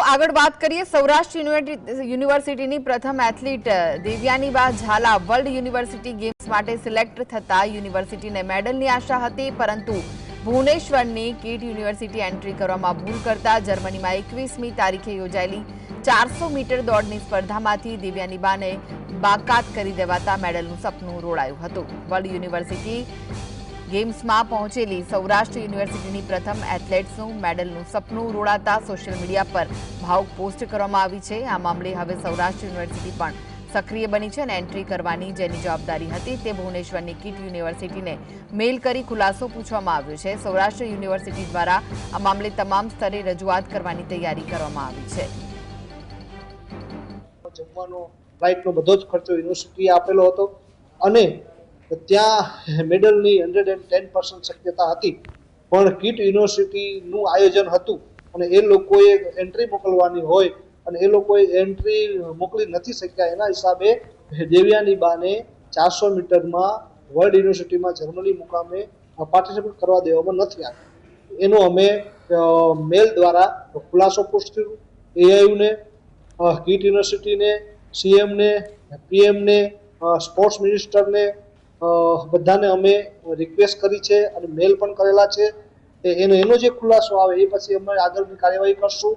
આગળ વાત કરીએ સૌરાષ્ટ્ર યુનિવર્સિટીની પ્રથમ athlete Devyaniba Zala world university games માટે સિલેક્ટ થતા યુનિવર્સિટીને મેડલની આશા હતી, પરંતુ ભુવનેશ્વરની કીટ યુનિવર્સિટી એન્ટ્રી કરવામાં ભૂલ કરતા જર્મનીમાં 21મી તારીખે યોજાયેલી 400 મીટર દોડની સ્પર્ધામાંથી દેવ્યાનીબાને બાકાત કરી દેવાતા મેડલનું સપનું રોડાયું હતું। વર્લ્ડ યુનિવર્સિટી ગેમ્સમાં પહોંચેલી સૌરાષ્ટ્ર યુનિવર્સિટીની પ્રથમ એથ્લેટ્સનું મેડલનું સપનું રોડાતા સોશિયલ મીડિયા પર ભાવુક પોસ્ટ કરવામાં આવી છે। આ મામલે હવે સૌરાષ્ટ્ર યુનિવર્સિટી પણ સક્રિય બની છે અને એન્ટ્રી કરવાની જેની જવાબદારી હતી તે ભુવનેશ્વરની કીટ યુનિવર્સિટીને મેલ કરી ખુલાસો પૂછવામાં આવ્યો છે। સૌરાષ્ટ્ર યુનિવર્સિટી દ્વારા આ મામલે તમામ સ્તરે રજૂઆત કરવાની તૈયારી કરવામાં આવી છે। જમવાનો ફ્લાઇટનો બધો જ ખર્ચો યુનિવર્સિટીએ આપેલો હતો અને ત્યાં મેડલની 110% શક્યતા હતી, પણ કીટ યુનિવર્સિટીનું આયોજન હતું અને એ લોકોએ એન્ટ્રી મોકલવાની હોય અને એ લોકોએ એન્ટ્રી મોકલી નથી શક્યા। એના હિસાબે દેવ્યાનીબાને 400 મીટરમાં વર્લ્ડ યુનિવર્સિટીમાં જર્મની મુકામે પાર્ટિસિપેટ કરવા દેવામાં નથી આવ્યું। એનો અમે મેલ દ્વારા ખુલાસો પોસ્ટ કર્યો એઆઈયુને, કીટ યુનિવર્સિટીને, સીએમને, પીએમને, સ્પોર્ટ્સ મિનિસ્ટરને, બધાને અમે રિક્વેસ્ટ કરી છે અને મેલ પણ કરેલા છે। એનો જે ખુલાસો આવે એ પછી અમે આગળની કાર્યવાહી કરશું।